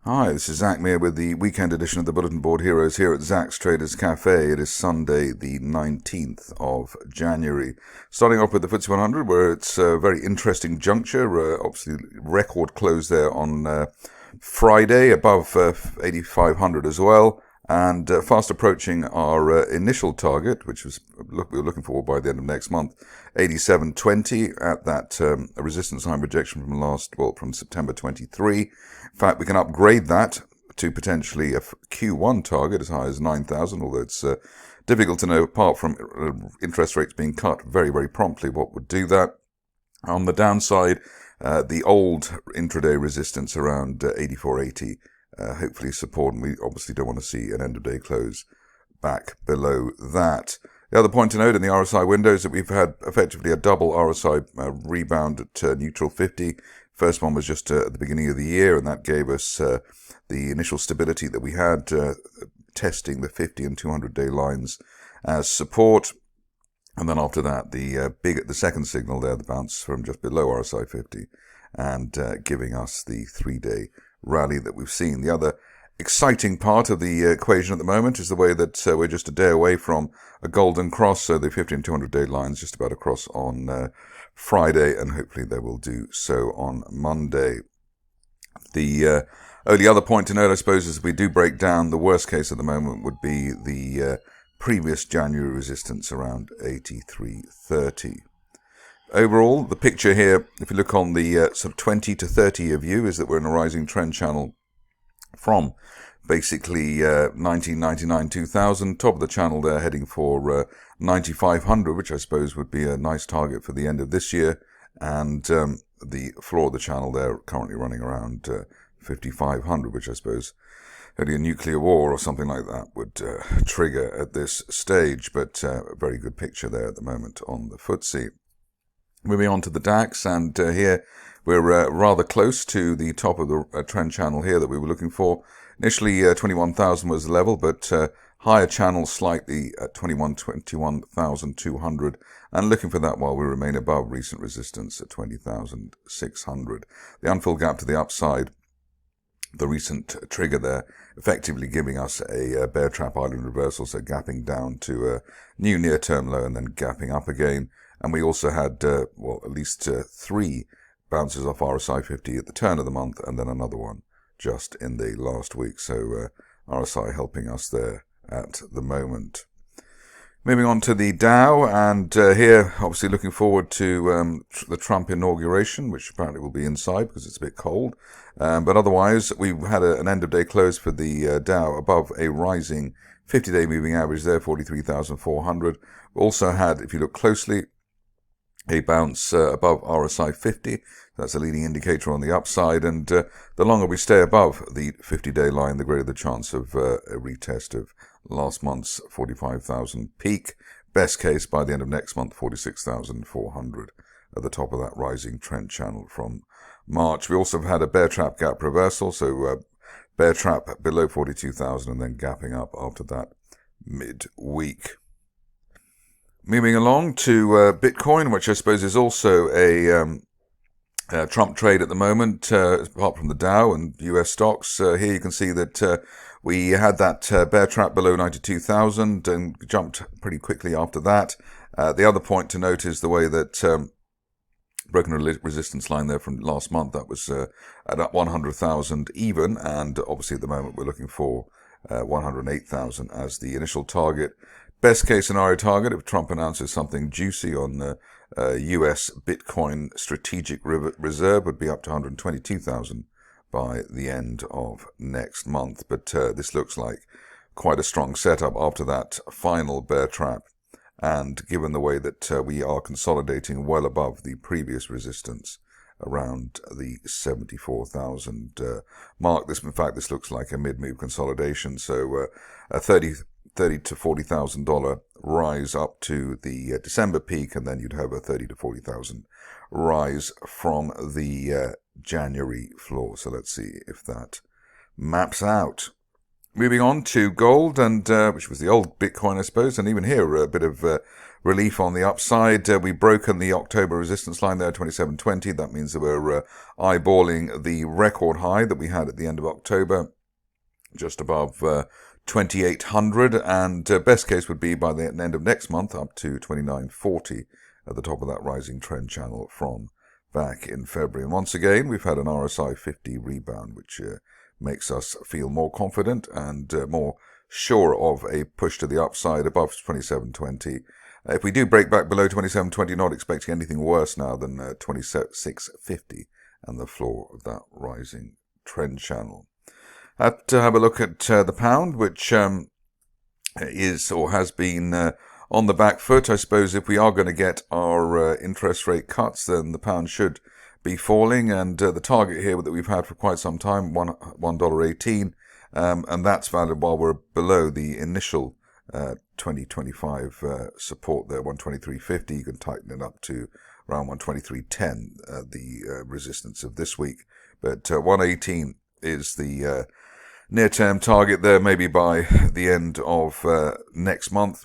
Hi, this is Zach Meir with the weekend edition of the Bulletin Board Heroes here at Zach's Traders Cafe. It is Sunday, the 19th of January. Starting off with the FTSE 100, where it's a very interesting juncture. Obviously, record close there on Friday, above 8,500 as well. And fast approaching our initial target, which was we were looking for by the end of next month, 87.20 at that resistance line projection from September 23. In fact, we can upgrade that to potentially a Q1 target as high as 9,000, although it's difficult to know, apart from interest rates being cut very, very promptly, what would do that. On the downside, the old intraday resistance around 84.80 hopefully support, and we obviously don't want to see an end-of-day close back below that. The other point to note in the RSI window is that we've had effectively a double RSI rebound at neutral 50. First one was just at the beginning of the year, and that gave us the initial stability that we had, testing the 50 and 200-day lines as support. And then after that, the second signal there, the bounce from just below RSI 50, and giving us the 3-day rally that we've seen. The other exciting part of the equation at the moment is the way that we're just a day away from a golden cross, so the 50 and 200-day lines just about across on Friday, and hopefully they will do so on Monday. The only other point to note, I suppose, is we do break down, the worst case at the moment would be the previous January resistance around 83.30. Overall, the picture here, if you look on the sort of 20 to 30-year view, is that we're in a rising trend channel from basically 1999, 2000, top of the channel there, heading for 9,500, which I suppose would be a nice target for the end of this year, and the floor of the channel there currently running around 5,500, which I suppose only a nuclear war or something like that would trigger at this stage, but a very good picture there at the moment on the FTSE. Moving on to the DAX, and here we're rather close to the top of the trend channel here that we were looking for. Initially, 21,000 was the level, but higher channel slightly at 21,200, and looking for that while we remain above recent resistance at 20,600. The unfilled gap to the upside, the recent trigger there, effectively giving us a bear trap island reversal, so gapping down to a new near-term low and then gapping up again. And we also had, at least 3 bounces off RSI 50 at the turn of the month, and then another one just in the last week. So RSI helping us there at the moment. Moving on to the Dow, and here obviously looking forward to the Trump inauguration, which apparently will be inside because it's a bit cold. But otherwise, we had an end-of-day close for the Dow above a rising 50-day moving average there, 43,400. We also had, if you look closely, a bounce above RSI 50. That's a leading indicator on the upside, and the longer we stay above the 50-day line, the greater the chance of a retest of last month's 45,000 peak. Best case by the end of next month, 46,400 at the top of that rising trend channel from March. We also have had a bear trap gap reversal, so bear trap below 42,000 and then gapping up after that mid-week. Moving along to Bitcoin, which I suppose is also a Trump trade at the moment, apart from the Dow and US stocks. Here you can see that we had that bear trap below 92,000 and jumped pretty quickly after that. The other point to note is the way that broken resistance line there from last month, that was at 100,000 even, and obviously at the moment we're looking for 108,000 as the initial target. Best case scenario target, if Trump announces something juicy on the US Bitcoin strategic reserve, would be up to 122,000 by the end of next month. But this looks like quite a strong setup after that final bear trap. And given the way that we are consolidating well above the previous resistance around the 74,000 mark, this looks like a mid-move consolidation. So a $30,000 to $40,000 rise up to the December peak, and then you'd have a 30,000 to 40,000 rise from the January floor. So let's see if that maps out. Moving on to gold, and which was the old Bitcoin, I suppose, and even here a bit of relief on the upside. We've broken the October resistance line there, 2720. That means that we're eyeballing the record high that we had at the end of October, just above 2800, and best case would be by the end of next month up to 2940 at the top of that rising trend channel from back in February. And once again, we've had an RSI 50 rebound, which makes us feel more confident and more sure of a push to the upside above 2720. If we do break back below 2720, not expecting anything worse now than 2650 and the floor of that rising trend channel. To have a look at the pound, which is or has been on the back foot. I suppose if we are going to get our interest rate cuts, then the pound should be falling, and the target here that we've had for quite some time, $1.18, and that's valid while we're below the initial 2025 support there, 123.50. You can tighten it up to around 123.10, the resistance of this week, but 118 is the near-term target there, maybe by the end of next month.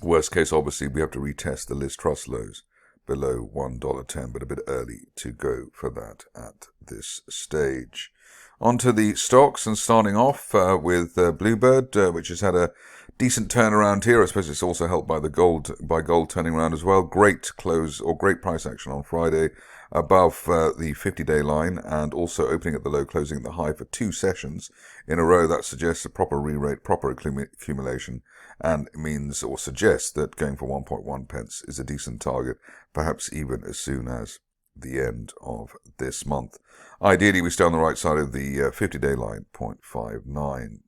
Worst case, obviously, we have to retest the Liz Truss lows below $1.10, but a bit early to go for that at this stage. On to the stocks, and starting off with Bluebird, which has had a decent turnaround here. I suppose it's also helped by gold turning around as well. Great close or great price action on Friday above the 50-day line, and also opening at the low, closing at the high for 2 sessions in a row. That suggests a proper re-rate, proper accumulation, and means or suggests that going for 1.1 pence is a decent target, perhaps even as soon as the end of this month. Ideally, we stay on the right side of the 50-day line, 0.59.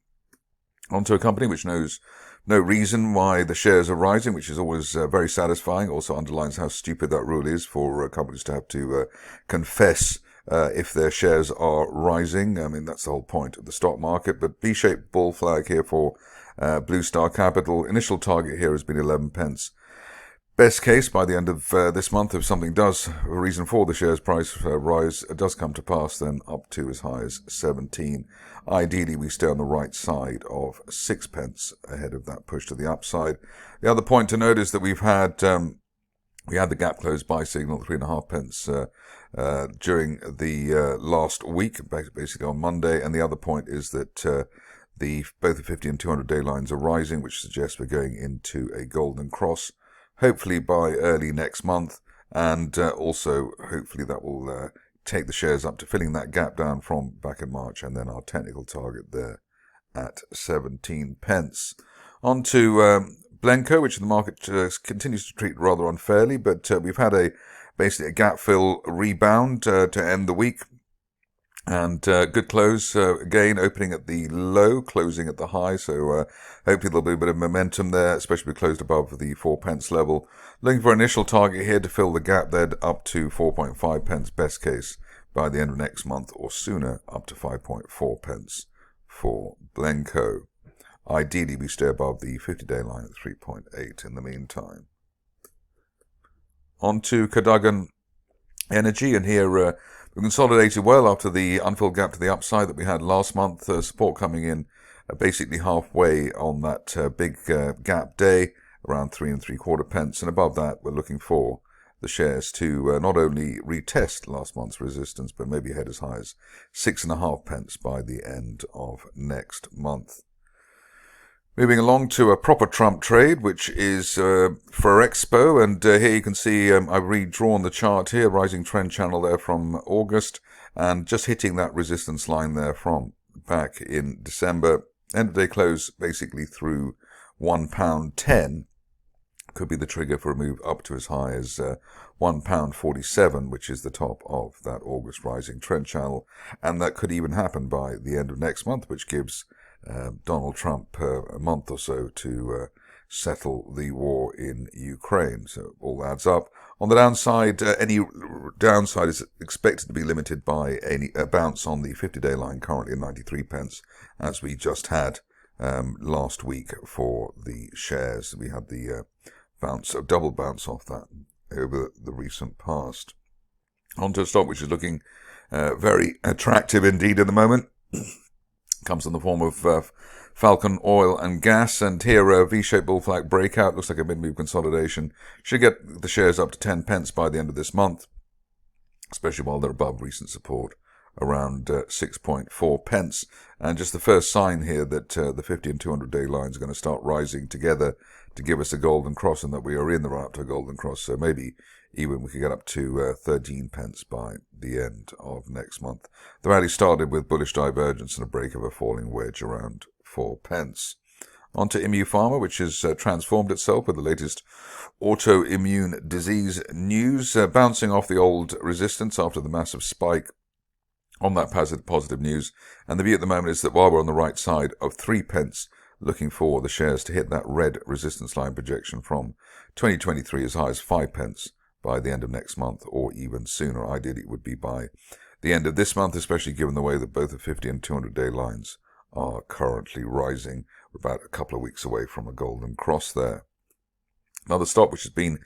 Onto a company which knows no reason why the shares are rising, which is always very satisfying. Also underlines how stupid that rule is for companies to have to confess if their shares are rising. I mean, that's the whole point of the stock market. But B-shaped bull flag here for Blue Star Capital. Initial target here has been 11 pence. Best case, by the end of this month, if something does, a reason for the shares price rise does come to pass, then up to as high as 17. Ideally, we stay on the right side of 6 pence ahead of that push to the upside. The other point to note is that we had the gap close buy signal, 3.5 pence during the last week, basically on Monday. And the other point is that both the 50 and 200-day lines are rising, which suggests we're going into a golden cross, hopefully by early next month, and also hopefully that will take the shares up to filling that gap down from back in March, and then our technical target there at 17 pence. On to Blencowe, which the market continues to treat rather unfairly, but we've had basically a gap fill rebound to end the week. And good close, again, opening at the low, closing at the high. So hopefully there'll be a bit of momentum there, especially closed above the 4 pence level. Looking for an initial target here to fill the gap there up to 4.5 pence, best case, by the end of next month or sooner, up to 5.4 pence for Blencowe. Ideally, we stay above the 50-day line at 3.8 in the meantime. On to Cadogan Energy, and here we consolidated well after the unfilled gap to the upside that we had last month. Support coming in basically halfway on that big gap day, around 3.75 pence. And above that, we're looking for the shares to not only retest last month's resistance, but maybe head as high as 6.5 pence by the end of next month. Moving along to a proper Trump trade, which is Ferrexpo, and here you can see I've redrawn the chart here, rising trend channel there from August, and just hitting that resistance line there from back in December. End of day close basically through £1.10 could be the trigger for a move up to as high as £1.47, which is the top of that August rising trend channel, and that could even happen by the end of next month, which gives Donald Trump a month or so to settle the war in Ukraine. So all adds up. On the downside, any downside is expected to be limited by a bounce on the 50-day line, currently at 93 pence, as we just had last week for the shares. We had the a double bounce off that over the recent past. On to a stock which is looking very attractive indeed at the moment. Comes in the form of Falcon oil and gas, and here a V-shaped bull flag breakout. Looks like a mid-move consolidation. Should get the shares up to 10 pence by the end of this month, especially while they're above recent support around 6.4 pence. And just the first sign here that the 50 and 200 day lines are going to start rising together to give us a golden cross, and that we are in the run up to a golden cross. So maybe even we could get up to 13 pence by the end of next month. The rally started with bullish divergence and a break of a falling wedge around 4 pence. On to Immupharma, which has transformed itself with the latest autoimmune disease news, bouncing off the old resistance after the massive spike on that positive news. And the view at the moment is that while we're on the right side of 3 pence, looking for the shares to hit that red resistance line projection from 2023 as high as 5 pence by the end of next month, or even sooner. Ideally, it would be by the end of this month, especially given the way that both the 50 and 200 day lines are currently rising. We're about a couple of weeks away from a golden cross there. Another stock which has been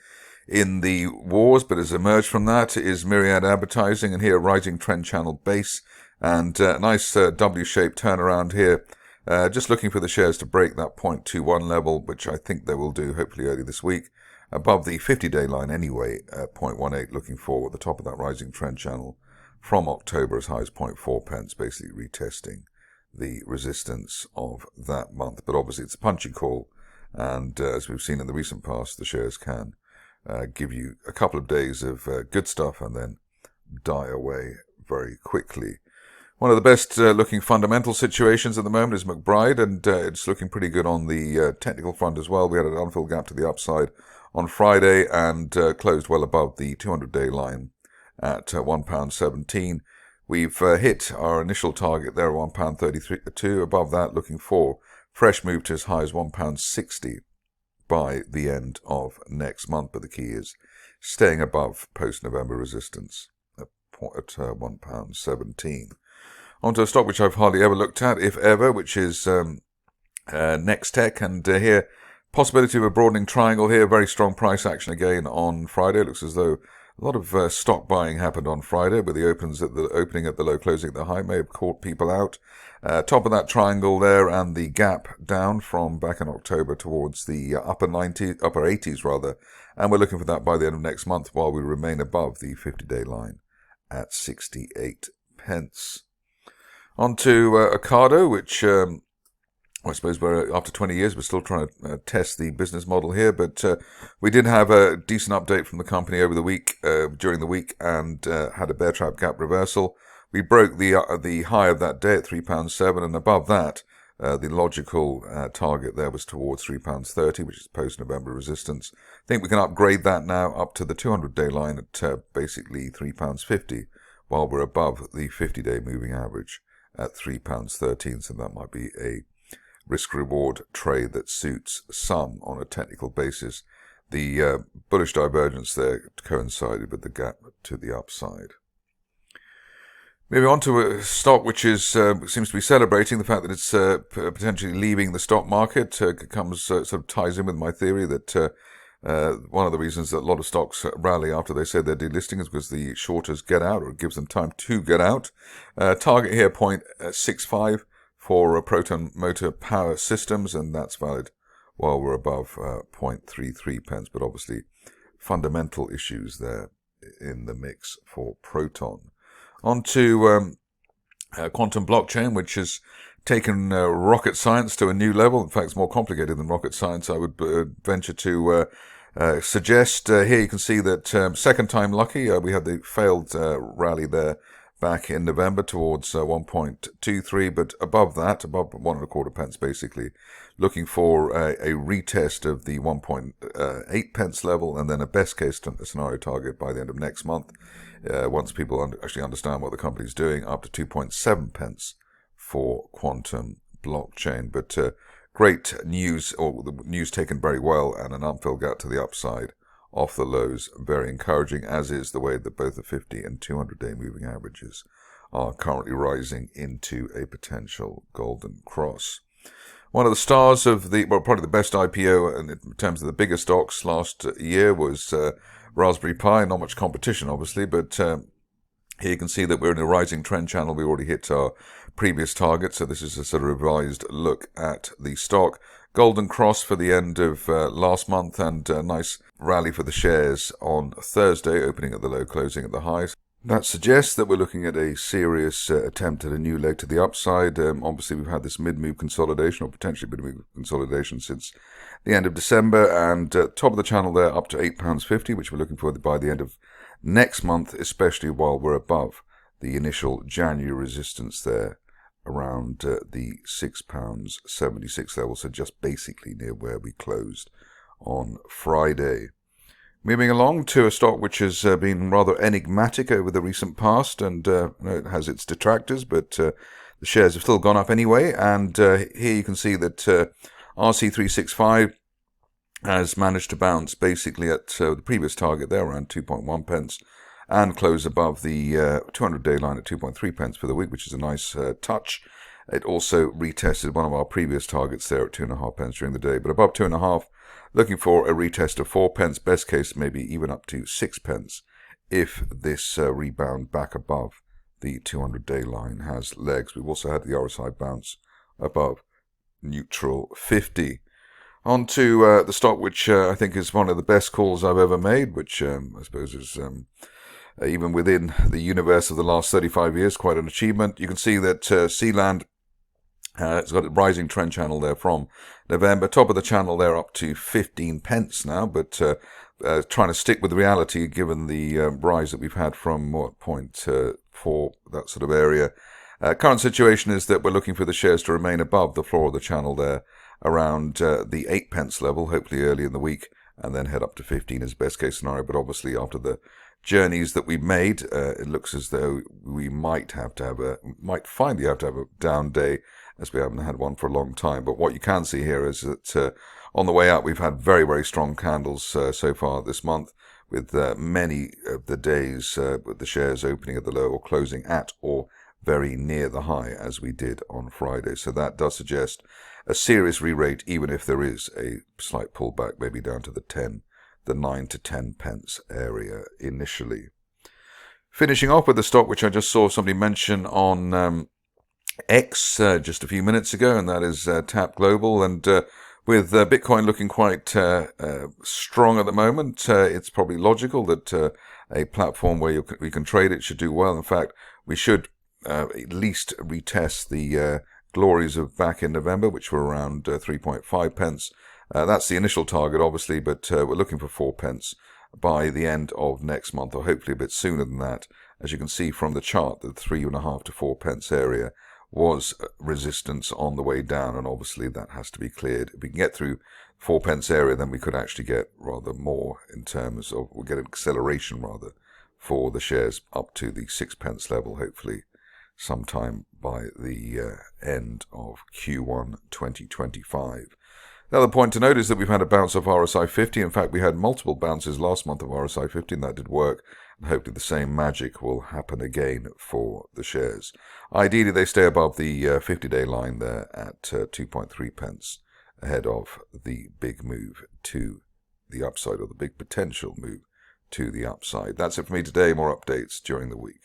in the wars but has emerged from that is Mirriad Advertising, and here rising trend channel base and a nice W-shaped turnaround here. Just looking for the shares to break that 0.21 level, which I think they will do hopefully early this week, above the 50-day line anyway, 0.18, looking for the top of that rising trend channel from October as high as 0.4 pence, basically retesting the resistance of that month. But obviously it's a punchy call, and as we've seen in the recent past, the shares can give you a couple of days of good stuff and then die away very quickly. One of the best looking fundamental situations at the moment is McBride, and it's looking pretty good on the technical front as well. We had an unfilled gap to the upside on Friday and closed well above the 200-day line at £1.17. We've hit our initial target there, £1.32. Above that, looking for fresh move to as high as £1.60 by the end of next month. But the key is staying above post-November resistance at £1.17. Onto a stock which I've hardly ever looked at, if ever, which is Nexteq. And here, possibility of a broadening triangle here. Very strong price action again on Friday. It looks as though a lot of stock buying happened on Friday, with the opening at the low, closing at the high, may have caught people out. Top of that triangle there, and the gap down from back in October towards the upper 80s rather. And we're looking for that by the end of next month, while we remain above the 50-day line at 68 pence. On to Ocado, which I suppose after 20 years, we're still trying to test the business model here. But we did have a decent update from the company over the week, during the week, and had a bear trap gap reversal. We broke the high of that day at £3.07, and above that, the logical target there was towards £3.30, which is post-November resistance. I think we can upgrade that now up to the 200-day line at basically £3.50, while we're above the 50-day moving average at £3.13. So that might be a risk-reward trade that suits some on a technical basis. The bullish divergence there coincided with the gap to the upside. Moving on to a stock which seems to be celebrating the fact that it's potentially leaving the stock market. Sort of ties in with my theory that one of the reasons that a lot of stocks rally after they say they're delisting is because the shorters get out, or it gives them time to get out. Target here 0.65 for Proton motor power systems, and that's valid while we're above 0.33 pence. But obviously fundamental issues there in the mix for Proton. On to quantum blockchain, which has taken rocket science to a new level. In fact, it's more complicated than rocket science, I would venture to suggest. Here you can see that second time lucky. We had the failed rally there back in November towards 1.23, but above that, above 1.25 pence basically, looking for a retest of the 1.8 pence level, and then a best case scenario target by the end of next month, once people actually understand what the company's doing, up to 2.7 pence for quantum blockchain. But great news, or the news taken very well, and an unfilled gap to the upside off the lows, very encouraging, as is the way that both the 50 and 200-day moving averages are currently rising into a potential golden cross. One of the stars of probably the best IPO in terms of the bigger stocks last year was Raspberry Pi. Not much competition, obviously, but Here you can see that we're in a rising trend channel. We already hit our previous target, so this is a sort of revised look at the stock. Golden cross for the end of last month, and a nice rally for the shares on Thursday, opening at the low, closing at the highs. That suggests that we're looking at a serious attempt at a new leg to the upside. Obviously, we've had this mid-move consolidation, or potentially mid-move consolidation, since the end of December, and top of the channel there up to £8.50, which we're looking for by the end of next month, especially while we're above the initial January resistance there around the £6.76 level, so just basically near where we closed on Friday. Moving along to a stock which has been rather enigmatic over the recent past, and it has its detractors, but the shares have still gone up anyway. And here you can see that RC365 has managed to bounce basically at the previous target there, around 2.1 pence, and close above the 200-day line at 2.3 pence for the week, which is a nice touch. It also retested one of our previous targets there at 2.5 pence during the day, but above 2.5, looking for a retest of 4 pence, best case maybe even up to 6 pence, if this rebound back above the 200-day line has legs. We've also had the RSI bounce above neutral 50. On to the stock which I think is one of the best calls I've ever made, which I suppose is even within the universe of the last 35 years, quite an achievement. You can see that Sealand, it's got a rising trend channel there from November. Top of the channel there up to 15 pence now, but trying to stick with reality given the rise that we've had from 0.4, that sort of area. Current situation is that we're looking for the shares to remain above the floor of the channel there, around the 8 pence level, hopefully early in the week, and then head up to 15 as best case scenario. But obviously after the journeys that we've made, it looks as though we might finally have to have a down day, as we haven't had one for a long time. But what you can see here is that on the way up, we've had very, very strong candles so far this month, with many of the days with the shares opening at the low or closing at or very near the high, as we did on Friday. So that does suggest a serious re-rate, even if there is a slight pullback, maybe down to the 9 to 10 pence area initially. Finishing off with the stock which I just saw somebody mention on X just a few minutes ago, and that is TAP Global. And with Bitcoin looking quite strong at the moment, it's probably logical that a platform where we can trade it should do well. In fact, we should at least retest the glories of back in November, which were around 3.5 pence. That's the initial target, obviously, but we're looking for 4 pence by the end of next month, or hopefully a bit sooner than that. As you can see from the chart, the 3.5 to 4 pence area was resistance on the way down, and obviously that has to be cleared. If we can get through 4 pence area, then we could actually get rather more in terms of, we'll get an acceleration rather for the shares up to the 6 pence level, hopefully sometime by the end of Q1 2025. The other point to note is that we've had a bounce of RSI 50. In fact, we had multiple bounces last month of RSI 50, and that did work. And hopefully the same magic will happen again for the shares. Ideally, they stay above the 50-day line there at 2.3 pence, ahead of the big move to the upside, or the big potential move to the upside. That's it for me today. More updates during the week.